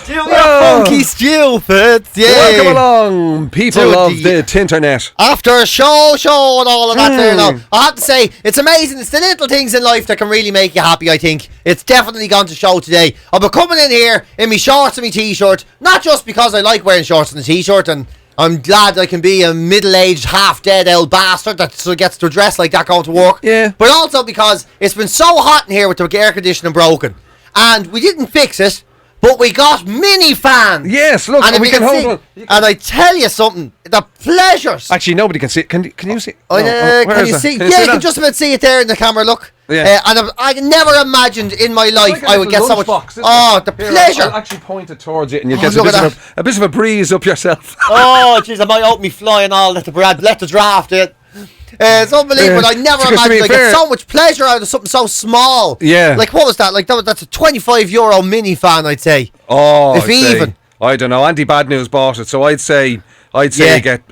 Funky stupid. Welcome along, people of the Tinternet. After a show and all of that there now, I have to say, it's amazing. It's the little things in life that can really make you happy, I think. It's definitely gone to show today. I'll be coming in here in my shorts and my t-shirt, not just because I like wearing shorts and a t-shirt, and I'm glad I can be a middle-aged, half-dead old bastard that gets to dress like that going to work. Yeah. But also because it's been so hot in here with the air conditioning broken, and we didn't fix it, but we got mini fans. Yes, look, and we can hold on. And I tell you something, the pleasures. Actually, nobody can see it. Can you see? Can you see? Yeah, you can just about see it there in the camera. Look. Yeah. And I never imagined in my life like I would get so much. The pleasure. I'll actually point it towards you, and you get a bit of a breeze up yourself. Oh, jeez, I might open me fly and all. Let the draft in. It's unbelievable. I never imagined I get so much pleasure out of something so small. Yeah. Like, what was that? Like, that's a €25 mini fan, I'd say. Oh, if even. I don't know. Andy Bad News bought it, so I'd say you get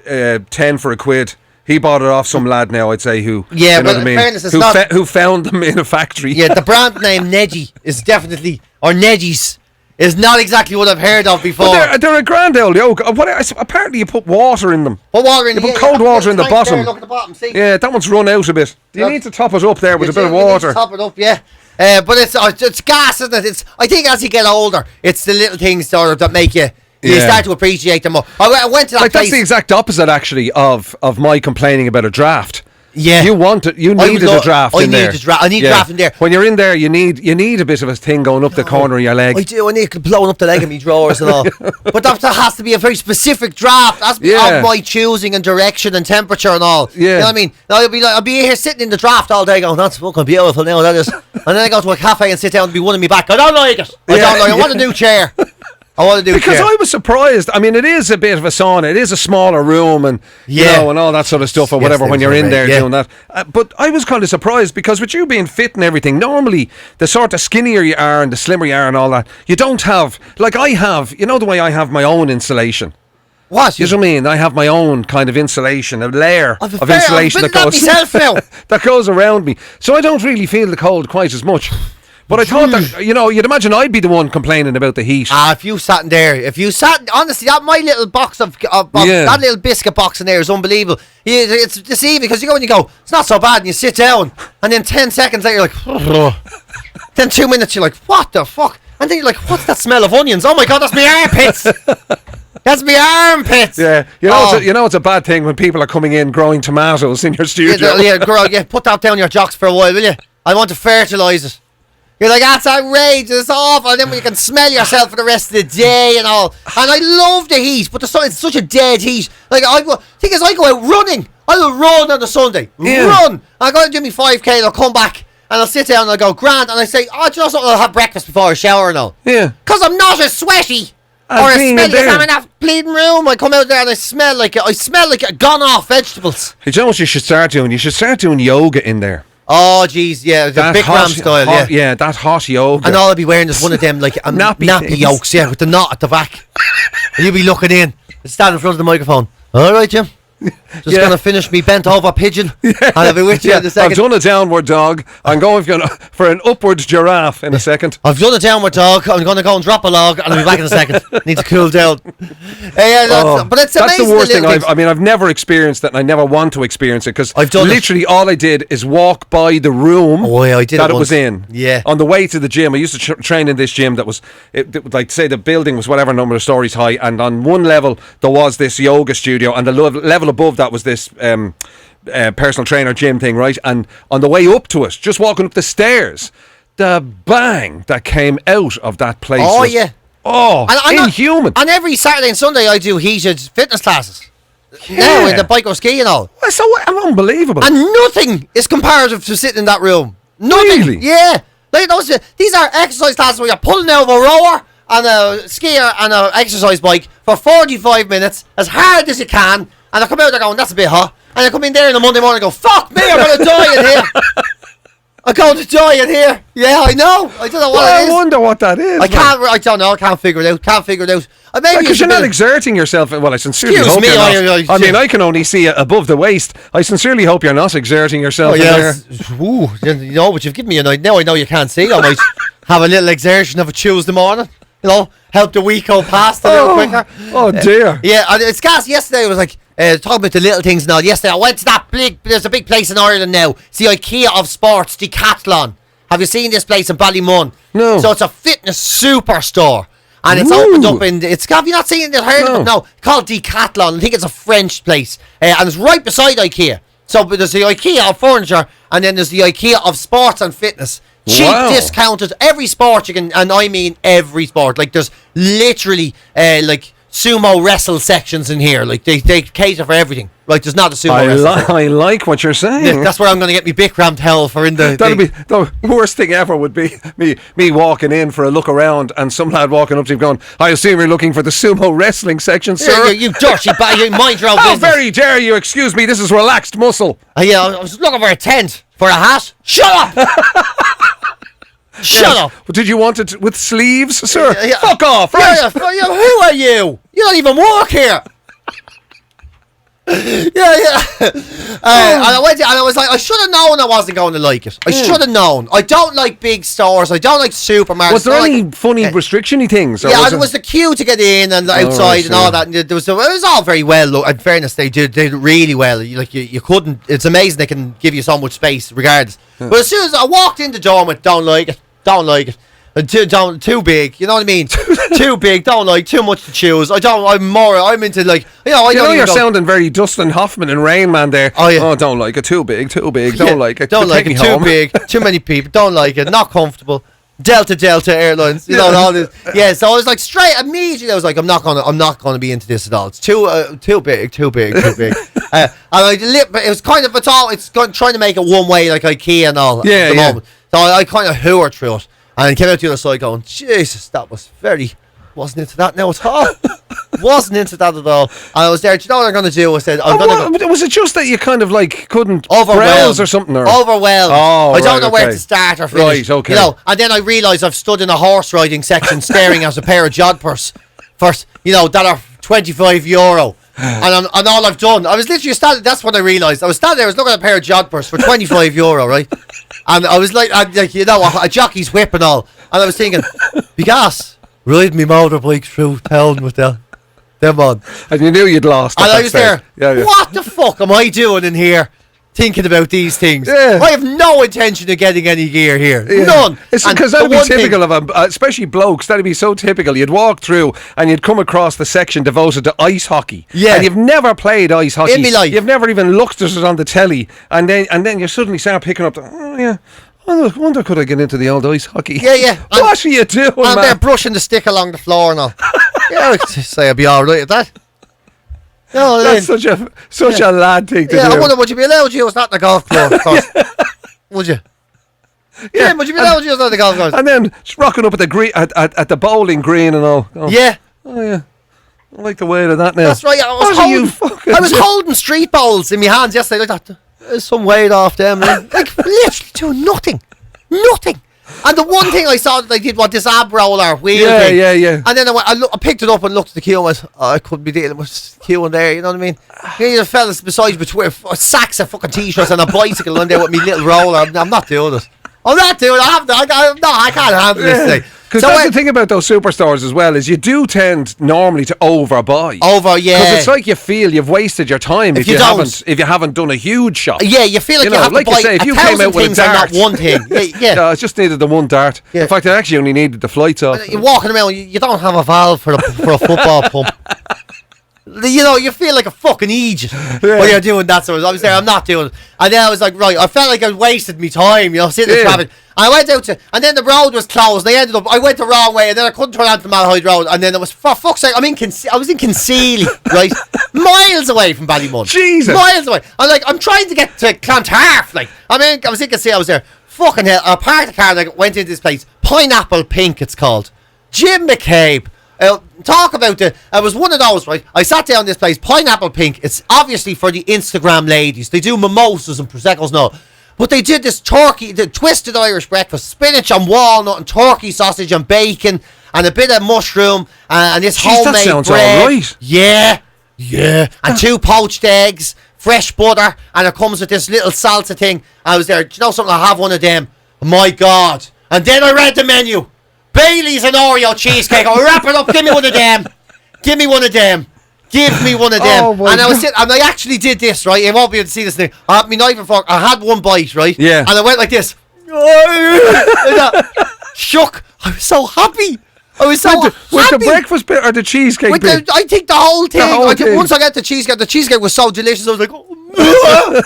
10 for £1. He bought it off some lad now, I'd say, who yeah, you know well, what I mean? Fairness, it's who found them in a factory. Yeah, the brand name Neji is definitely, or Neji's, is not exactly what I've heard of before. Well, they're a grand old yoke. Apparently you put water in them. Put water in. You put cold water in the bottom. Look at the bottom. See? Yeah, that one's run out a bit. You need to top it up there with a bit of water. Top it up, yeah. But it's gas, isn't it? I think as you get older, it's the little things that make you start to appreciate them more. I went to that place. That's the exact opposite, actually, of my complaining about a draft. Yeah, you needed a draft in there. I need a draft in there. When you're in there, you need a bit of a thing going up the corner of your leg. I do. I need blowing up the leg of me drawers and all. But that has to be a very specific draft. That's of my choosing and direction and temperature and all. Yeah. You know what I mean? Now I'll be here sitting in the draft all day going, that's fucking beautiful now, that is. And then I go to a cafe and sit down and be one of me back. I don't like it. I want a new chair. Because I was surprised. I mean, it is a bit of a sauna. It is a smaller room, and and all that sort of stuff, or whatever. When you're in there doing that, but I was kind of surprised because with you being fit and everything, normally the sort of skinnier you are and the slimmer you are and all that, you don't have like I have. You know the way I have my own insulation. What? You know what I mean? I have my own kind of insulation, a layer of insulation that goes around me, so I don't really feel the cold quite as much. But I thought that, you'd imagine I'd be the one complaining about the heat. If you sat in there, honestly, that my little box of that little biscuit box in there is unbelievable. It's deceiving because you go and you go, it's not so bad, and you sit down, and then 10 seconds later you're like, then 2 minutes you're like, what the fuck? And then you're like, what's that smell of onions? Oh my God, that's my armpits. That's my armpits. Yeah, it's a bad thing when people are coming in growing tomatoes in your studio. Put that down your jocks for a while, will you? I want to fertilise it. You're like, that's outrageous, it's awful. And then you can smell yourself for the rest of the day and all. And I love the heat, but it's such a dead heat. Like, I go out running. I will run on the Sunday. Yeah. Run. I go and do me 5K and I'll come back and I'll sit down and I'll go, grand. And I say, do you know something? I'll have breakfast before I shower and all. Yeah. Because I'm not as sweaty. Or as smelly as I'm in that bleeding room. I come out there and I smell like gone off vegetables. Hey, do you know what you should start doing? You should start doing yoga in there. Oh jeez, yeah, the Bikram style, yeah, that hot yoga. And all I'll be wearing is one of them like nappy yokes, with the knot at the back. And you'll be looking in, stand in front of the microphone. All right, Jim. Just gonna finish me bent over pigeon, and I'll be with you in a second. I've done a downward dog. I'm going for an upward giraffe in a second. I've done a downward dog. I'm gonna go and drop a log, and I'll be back in a second. Need to cool down. But it's amazing. That's the worst thing. I've never experienced it, and I never want to experience it because literally all I did is walk by the room that it was in. Yeah. On the way to the gym, I used to train in this gym that was, like say the building was whatever number of stories high, and on one level there was this yoga studio, and the level above that was this personal trainer gym thing, right? And on the way up to it, just walking up the the bang that came out of that place inhuman. And every Saturday and Sunday I do heated fitness classes. Now with the bike or ski and all. That's so unbelievable. And nothing is comparative to sitting in that room. Nothing. Really? Yeah. Like these are exercise classes where you're pulling out of a rower and a skier and an exercise bike for 45 minutes as hard as you can. And I come out there going, that's a bit hot. And I come in there on a Monday morning and go, fuck me, I'm going to die in here. I'm going to die in here. Yeah, I know. I don't know what it is. I wonder what that is. I don't know. I can't figure it out. Because you're not exerting yourself. Well, I sincerely hope you're not. I mean, I can only see above the waist. I sincerely hope you're not exerting yourself in there. Ooh, but you've given me a night. Now I know you can't see. I might have a little exertion of a Tuesday morning. You know, help the week go past a little quicker. Oh dear. Yeah, and it's gas. Yesterday I was like talking about the little things and all. Yesterday I went to that there's a big place in Ireland now. It's the IKEA of sports, Decathlon. Have you seen this place in Ballymun? No. So it's a fitness superstore. And it's Ooh. opened up have you not seen it? Heard of it? No. No. It's called Decathlon. I think it's a French place. And it's right beside IKEA. So there's the IKEA of furniture, and then there's the IKEA of sports and fitness. Cheap Wow. discounted. Every sport you can, and I mean every sport. Like there's literally like sumo wrestle sections in here. Like they cater for everything. Like there's not a sumo wrestle. I like what you're saying. That's where I'm going to get my Bikram towel for in the. That'd be the worst thing ever. Would be me walking in for a look around and some lad walking up to me going, "I assume you're looking for the sumo wrestling section, sir." You dirty bag. You mind your own How business. very dare you? Excuse me. This is relaxed muscle. Yeah, I was looking for a tent for a hat. Shut up. Shut up. But did you want it with sleeves, sir? Yeah. Fuck off, right? Who are you? You don't even work here. yeah. And I went and I was like, I should have known I wasn't going to like it. I should have known. I don't like big stores. I don't like supermarkets. Was there I don't any like- funny restriction-y things? Or Yeah, was and it was the queue to get in and outside right, and all yeah. that. And it was all very well. Look, in fairness, they did really well. You couldn't. It's amazing they can give you so much space, regardless. But as soon as I walked in the door, I went, don't like it. And too big, you know what I mean? Too big, don't like, too much to choose. I'm into like, I don't You know, even you're go- sounding very Dustin Hoffman and Rain Man there. Oh, yeah. Oh, don't like it. Too big. Don't Yeah, like it. Don't like Take it, me too home. big, too many people, don't like it, not comfortable. Delta Airlines, you know, and all this. Yeah, so I was like straight immediately. I was like, I'm not gonna be into this at all. It's too big. And it was kind of trying to make it one way like IKEA and all. Yeah, at the yeah. moment. So I kind of hoovered through it and came out the other side going, Jesus, that was wasn't into that now at all. Wasn't into that at all. And I was there. Do you know what I'm gonna do? I said, I'm gonna go. Was it just that you kind of like couldn't Overwhelmed browse or something? Or? Overwhelmed. Oh, I don't right, know where okay. to start or finish. Right, okay. You know, and then I realised I've stood in a horse riding section staring at a pair of jodhpurs that are €25. And all I've done, I was literally standing. That's when I realised I was standing there. I was looking at a pair of jodhpurs for €25, right? And I was like, a jockey's whip and all. And I was thinking, Bigas, ride me motorbike through town with them on. And you knew you'd lost. And at I that was stage. there. Yeah. What the fuck am I doing in here? Thinking about these things. Yeah. I have no intention of getting any gear here. Yeah. None. It's And because the that'd be one thing- typical of especially blokes. That'd be so typical. You'd walk through and you'd come across the section devoted to ice hockey. Yeah. And you've never played ice hockey. In me life. You've never even looked at it on the telly. And then you suddenly start picking up. I wonder could I get into the old ice hockey? Yeah. What are you doing, And they're man? brushing the stick along the floor and all. Yeah, I'd say I'd be all right at that. No, That's such a lad thing to yeah, do. I wonder, would you be allowed to use that in the golf club, of course? Would you? Yeah, would you be allowed to use that in the golf club? And then just rocking up at the green at the bowling green and all. Oh, Yeah. Oh yeah. I like the weight of that now. That's right. What are you fucking I was doing? holding street bowls in my hands yesterday like that. There's some weight off them. Like literally doing nothing. And the one thing I saw that they did was this ab roller wheel Yeah, thing. yeah. And then I picked it up and looked at the queue and went, I couldn't be dealing with queue in there, you know what I mean? You fellas beside me with sacks of fucking t-shirts and a bicycle on there with me little roller. I'm not doing it. I can't handle this thing. Because So that's I- the thing about those superstores as well, is you do tend normally to overbuy. yeah. Because it's like you feel you've wasted your time if you don't. haven't done a huge shop. Yeah, you feel like You you, know, have like to you buy say, if you 1,000 came out with a things and not dart. one thing. Yeah. I just needed the one dart. Yeah. In fact, I actually only needed the flights off. You're walking around, you don't have a valve for a football pump. You know, you feel like a fucking idiot when you're doing that sort of. I was there, I'm not doing it. And then I was like, right, I felt like I wasted my time, sitting in Yeah. traffic. And I went out and then the road was closed. And I went the wrong way, and then I couldn't turn onto the Malahide Road. And then it was, for fuck's sake, I was in Concealy, right? Miles away from Ballymun. Jesus. Miles away. I'm trying to get to Clontarf, I was in Concealy, I was there. Fucking hell, I parked the car and I went into this place. Pineapple Pink, it's called. Jim McCabe. Talk about it was one of those, right? I sat down in this place, Pineapple Pink. It's obviously for the Instagram ladies. They do mimosas and Prosecco's and all. But they did this the twisted Irish breakfast, spinach and walnut and turkey sausage and bacon and a bit of mushroom and this Jeez, that homemade sounds bread. all right. Yeah. And 2 poached eggs, fresh butter, and it comes with this little salsa thing. I was there. Do you know something? I have one of them. My God. And then I read the menu. Bailey's and Oreo cheesecake. I'll wrap it up. Give me one of them. Give me one of them. Give me one of them. Oh, my and I was God. sitting, and I actually did this, right? You won't be able to see this thing. I had my knife and fork. I had one bite, right? Yeah. And I went like this. Like that. Shook. I was so happy. I was so With the happy. breakfast bit or the cheesecake With bit? I think the whole thing. whole I think thing. once I got the cheesecake was so delicious. I was like, oh,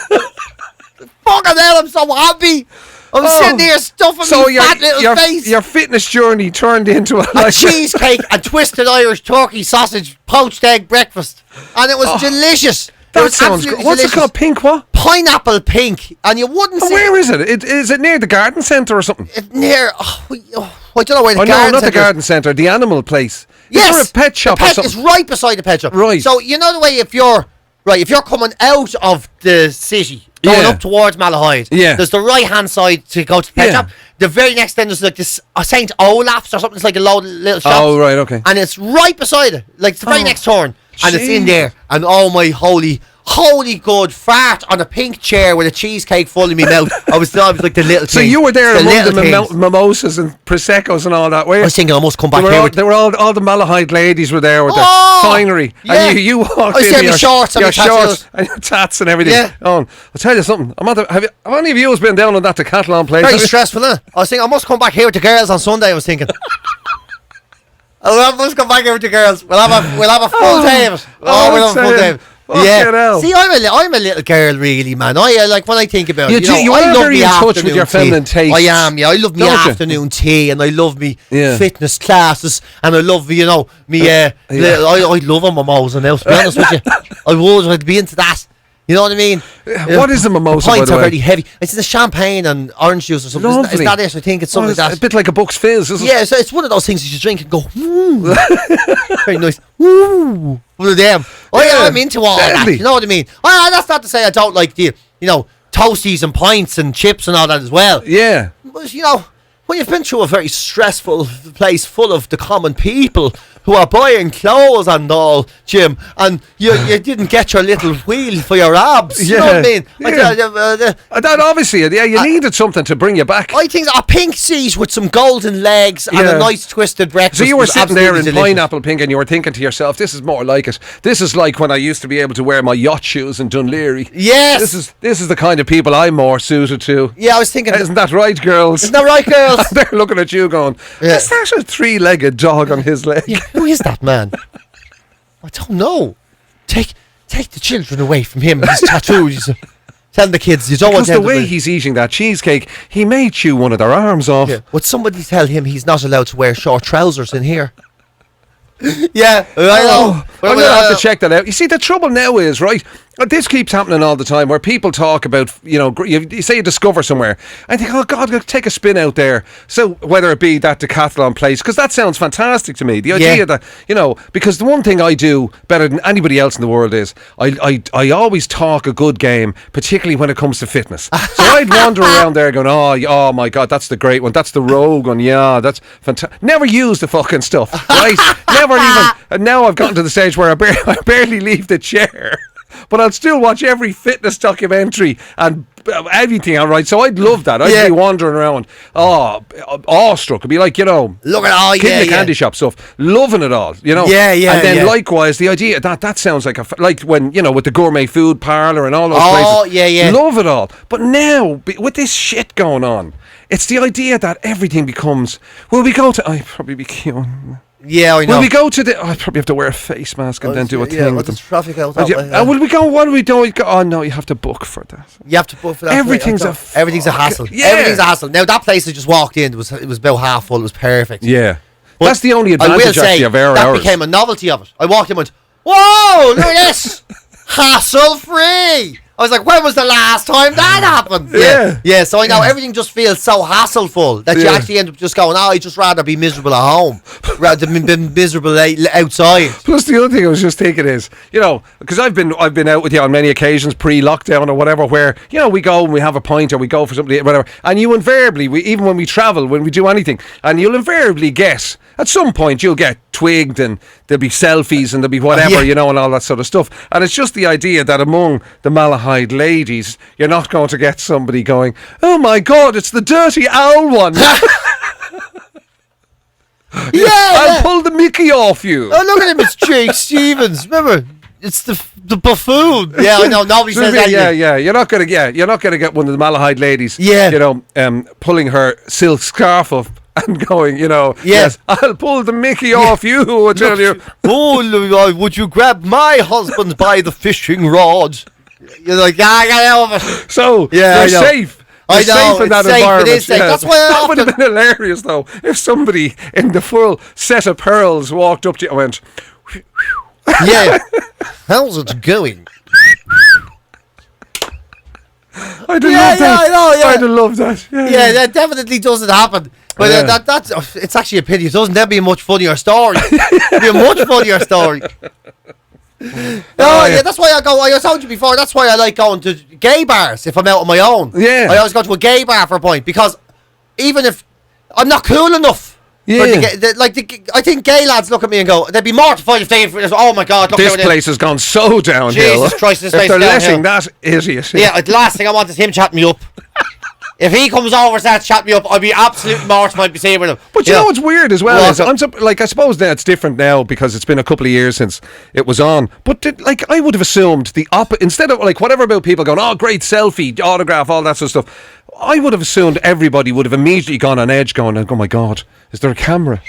fucking hell, I'm so happy. I was sitting there stuffing So my fat little face. your fitness journey turned into a A cheesecake and twisted Irish turkey sausage poached egg breakfast, and it was delicious. It That was sounds absolutely good. What's delicious. it called? Pink what? Pineapple pink, and you wouldn't see Where is it? Is it near the garden centre or something? it near. I don't know where the Oh no, garden not the centre is. garden centre. The animal place. Yes, Is there a pet shop the or pet something? is right beside the pet shop. Right. So you know the way if you're coming out of the city, going Yeah. up towards Malahide, Yeah. there's the right hand side to go to the pet Yeah. shop. The very next then there's like this Saint Olaf's or something. It's like a load of little shops. Oh, right, okay. And it's right beside it, like it's the very Oh, next turn, and it's in jeez. there. And oh my holy good fart on a pink chair with a cheesecake full in my mouth. I was like the little. So thing. you were there The among little the things. mimosas and prosecco's and all that, were I you? was thinking I must come back They were here. all, With they were all the Malahide ladies were there with their Oh, finery, yeah. and you walked I was in there in your my shorts and your my tattoos. shorts and your tats and everything. Yeah. Oh, I'll tell you something. Have any of you been down on that Decathlon place? Very Have you? stressful, innit? I was thinking, I must come back here with the girls on Sunday. I was thinking, I must come back here with the girls. We'll have a full day of it. Oh, we'll have a full day. of it. fucking hell. See, I'm a little girl, really, man. I like when I think about it. You I are love very me in touch with afternoon your tea. feminine tastes. I am, yeah. I love me Don't you? afternoon tea, and I love me Yeah. fitness classes, and I love me. I love a mimosa now. To be honest with you, I'd be into that. You know what I mean? What is a mimosa, by Pints the are way? very heavy. It's the champagne and orange juice or something. Isn't Lovely. that it? I think it's something Oh, like it's that. a bit like a Bucks Fizz, isn't it? Yeah, so it's one of those things you should drink and go, very nice. One of them. Yeah, I'm into all that. deadly. You know what I mean? That's not to say I don't like the, toasties and pints and chips and all that as well. Yeah. But, when you've been through a very stressful place full of the common people who are buying clothes and all, Jim, and you didn't get your little wheel for your abs. You know what I mean? Yeah. That obviously, yeah, you needed something to bring you back. I think a pink seat with some golden legs and Yeah. a nice twisted breakfast. So you were was sitting there in absolutely delicious. pineapple pink and you were thinking to yourself, this is more like it. This is like when I used to be able to wear my yacht shoes in Dunleary. Yes. This is the kind of people I'm more suited to. Yeah, I was thinking. Isn't that right, girls? Isn't that right, girls? They're looking at you going, Yeah. is that a three-legged dog on his leg? Yeah, who is that man? I don't know. Take the children away from him. His tattoos. Tell the kids you don't Because want them the way to. he's eating that cheesecake, he may chew one of their arms off. Yeah. Would somebody tell him he's not allowed to wear short trousers in here? Yeah, I know. I'm going to have to check that out. You see, the trouble now is, right, this keeps happening all the time where people talk about, you say you discover somewhere, I think, oh God, I'll take a spin out there. So whether it be that Decathlon place, because that sounds fantastic to me. The idea that, because the one thing I do better than anybody else in the world is I always talk a good game, particularly when it comes to fitness. So I'd wander around there going, oh my God, that's the great one. That's the rogue one. Yeah, that's fantastic. Never use the fucking stuff, right? Never even. And now I've gotten to the stage where I barely leave the chair. But I'll still watch every fitness documentary and everything, all right? So I'd love that. I'd be wandering around, awestruck. It'd be like, Look at all, kid in the candy shop stuff, loving it all, Yeah, yeah, And then yeah. likewise, the idea that sounds like like when with the gourmet food parlor and all those Oh, places. yeah. Love it all. But now with this shit going on, it's the idea that everything becomes. Will we go to? I'd probably be queuing. Yeah, I know. Will we go to the? I'd probably have to wear a face mask and then do a thing with them. traffic out And that way, will we go? What do we do? Oh no, you have to book for that. You have to book for that. Everything's everything's a hassle. Yeah. Everything's a hassle. Now that place I just walked in was about half full. It was perfect. Yeah, But that's the only I will advantage say actually of our that hours. became a novelty of it. I walked in and went, whoa, look at this, hassle free. I was like, when was the last time that happened? Yeah. So I know everything just feels so hassleful that you Yeah. actually end up just going, I'd just rather be miserable at home rather than be miserable outside. Plus, the other thing I was just thinking is, because I've been out with you on many occasions pre-lockdown or whatever, where we go and we have a pint or we go for something, whatever, and you invariably, even when we travel, when we do anything, and you'll invariably get at some point you'll get twigged and there'll be selfies and there'll be whatever, Yeah. and all that sort of stuff. And it's just the idea that among the Malahide ladies, you're not going to get somebody going, oh my God, it's the dirty owl one. Yeah, I'll yeah. pull the Mickey off you. Oh, look at him, it's Jake Stevens. Remember, it's the buffoon. Yeah, I know. Nobody says that. Yeah. You're not gonna get one of the Malahide ladies. Yeah. You know, pulling her silk scarf up and going, yes, I'll pull the Mickey off you. I tell you. Oh, would you grab my husband by the fishing rod? You're like, get over it. So Yeah, you're I know. safe. I You're know, safe in it's that safe, it environment. is safe. That's why I that would have often- been hilarious, though, if somebody in the full set of pearls walked up to you and went, Yeah. How's it going? I'd have Yeah, loved that. I know, yeah. I'd have loved that. Yeah, that definitely doesn't happen. But Yeah. that's it's actually a pity. It doesn't. That'd be a much funnier story. It'd be a much funnier story. Yeah, that's why I go. I told you before. That's why I like going to gay bars if I'm out on my own. Yeah. I always go to a gay bar for a point because even if I'm not cool enough. Yeah. I think gay lads look at me and go, they'd be mortified if they, oh my God, look This how it is. place has gone so downhill. Jesus Christ, this if place they're is downhill. letting that idiot. Yeah, the last thing I want is him chatting me up. If he comes over and starts chatting me up, I'd be absolutely mortified to be saying with him. But you know what's weird as well Well, is I suppose that it's different now because it's been a couple of years since it was on. But I would have assumed the instead of whatever about people going, oh great selfie, autograph, all that sort of stuff. I would have assumed everybody would have immediately gone on edge, going, oh my God, is there a camera?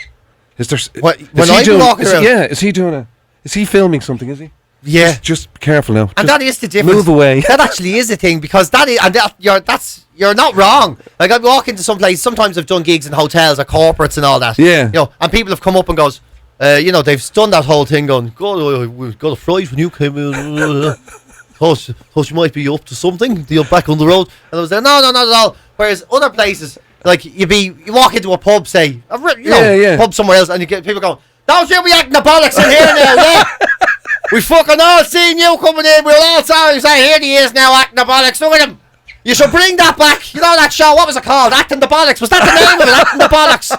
Is there? What, is when he I'm doing, walking is, around- yeah, is he doing is he filming something? Is he? Yeah. Just be careful now. And Just that is the difference. Move away. That actually is the thing because that is, and you're not wrong. Like I walk into some place. Sometimes I've done gigs in hotels or corporates and all that. Yeah. And people have come up and goes, they've done that whole thing going, God, we got a fright when you came in. Thought you might be up to something. You're back on the road. And I was there, no, not at all. Whereas other places, like you walk into a pub, say, pub somewhere else, and you get people going, don't you be acting the bollocks in here now, yeah? We fucking all seen you coming in. We're all sorry. Say, here he is now acting the bollocks. Look at him. You should bring that back. You know that show? What was it called? Acting the bollocks. Was that the name of it? Acting the bollocks.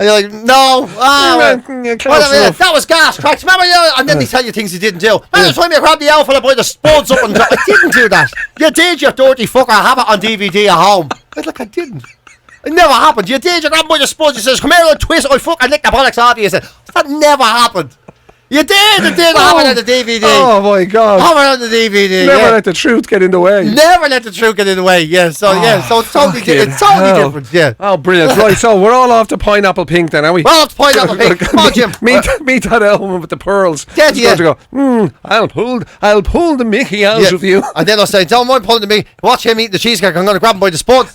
And you're like, no. That was gas cracks. Remember you? And then they tell you things you didn't do. Remember the time you grabbed the outfit and put the spuds up and I didn't do that. You did, you dirty fucker. I have it on DVD at home. I didn't. It never happened. You did. You grabbed by the spuds. You says, come here and twist. I fucking lick the bollocks off you. You said, that never happened. You did. It did happen on the DVD. Oh my God. Happen on the DVD. Never let the truth get in the way. Never let the truth get in the way. Yeah. So so it's totally different. Yeah. Oh, brilliant. Right, so we're all off to Pineapple Pink then, are we? Well, it's Pineapple Pink. Come on, Jim. Meet that element with the pearls. Yeah, He's yeah. going to go, I'll pull the Mickey out of you. And then I'll say, don't mind pulling to me. Watch him eating the cheesecake. I'm going to grab him by the spud.